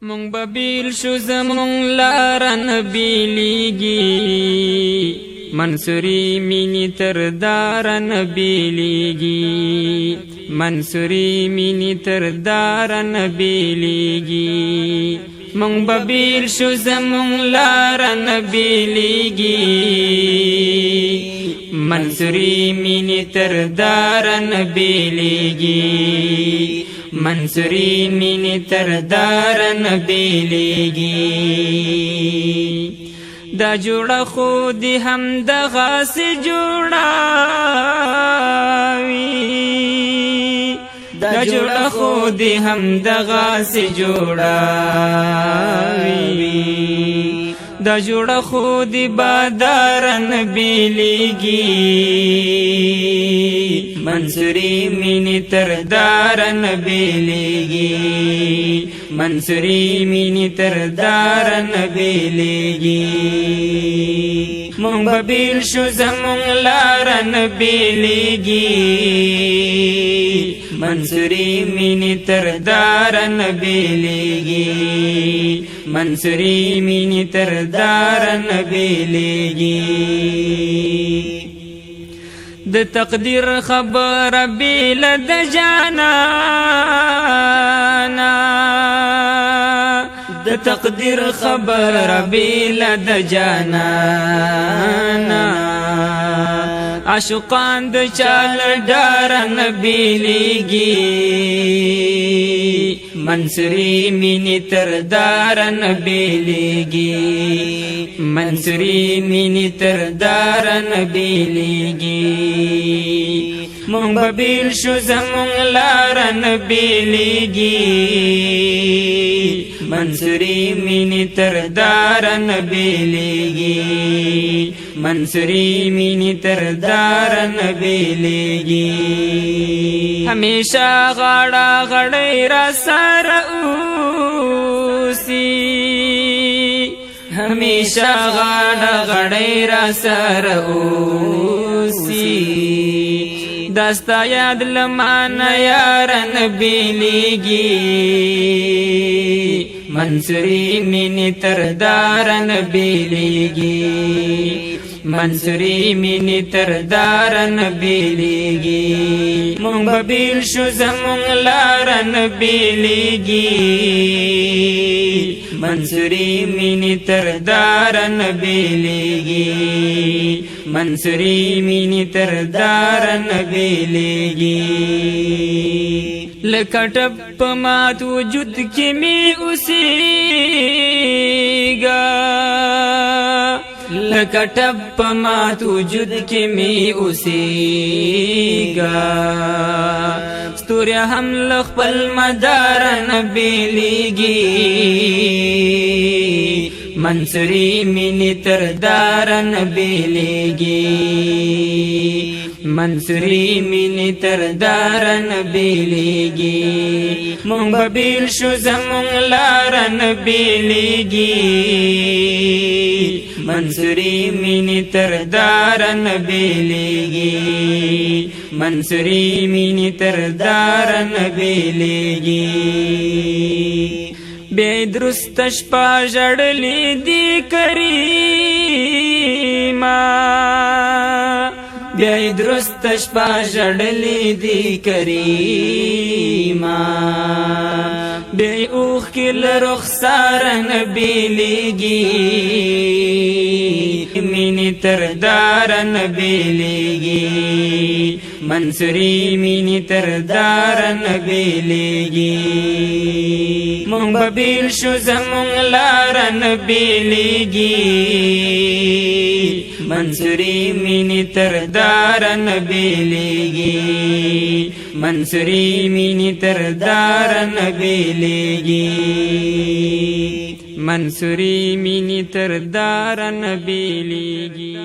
مونږ به بیل شو زمونږ لاره نه بیلیږي، منصوري مینې تر داره نه بیلیږي، منصوري مینې تر داره نه بیلیږي. مونږ به بیل شو زمونږ لاره نه بیلیږي، منصوري مینې تر داره نه بیلیږي، منصوري مینې تر داره نه بیلیږي. دا جوړه خو دې همدغسې جوړه وي، دا جوړه خو دې همدغسې جوړه وي، دا جوړه خو دې باداره نه بیلیږي، منصوري مینې تر داره نه بیلیږي، منصوري مینې تر داره نه بیلیږي. مونږ به بیل شو زمونږ لاره نه بیلیږي، منصوري مینې تر داره نه بیلیږي، منصوري مینې تر داره نه بیلیږي. د تقدیر خبره بیله د جانانا، د تقدیر خبره بیله د جانانا، عاشقان د چال ډاره نه بیلیږي، منصوري مینې تر داره نه بیلیږي، منصوري مینې تر داره نه بیلیږي. مونږ به بیل شو زمونږ لاره نه بیلیږي، منصوري مینې تر داره نه بیلیږي، منصوري مینې تر داره نه بیلیږي. همیشه غاړه غړۍ را سره اوسي، همیشه غاړه غړۍ را سره اوسي، دا ستا یاد له مانه یاره نه بیلیږي، منصوري مینې تر داره نه بیلیږي، منصوري مینې تر داره نه بیلیږي. مونږ به بیل شو زمونږ لاره نه بیلیږي، منصوري مینې تر داره نه بیلیږي، منصوري مینې تر داره نه بیلیږي. لکه ټپ په مات وجود کې مې اوسېږه، لکه ټپ په مات وجود کې مې اوسېږه، ستوري هم له خپل مداره نه بیلیږي، منصوري مینې تر داره نه بیلیږي، منصوري مینې تر داره نه بیلیږي. مونږ به بیل شو زمونږ لاره نه بیلیږي، منصوري مینې تر داره نه بیلیږي، منصوري مینې تر داره نه بیلیږي. بې درسته شپه ژړلې دي کریمه، بې درسته شپه ژړلې دي کریمه، بې اوښکې له رخساره نه بیلیږي، مینې تر داره نه بیلیږي، منصوري مینې تر داره نه بیلیږي. مونږ به بیل شو زمونږ لاره نه بیلیږي، منصوري مینې تر داره نه بیلیږي، منصوري مینې تر داره نه بیلیږي، منصوري مینې تر داره نه بیلیږي.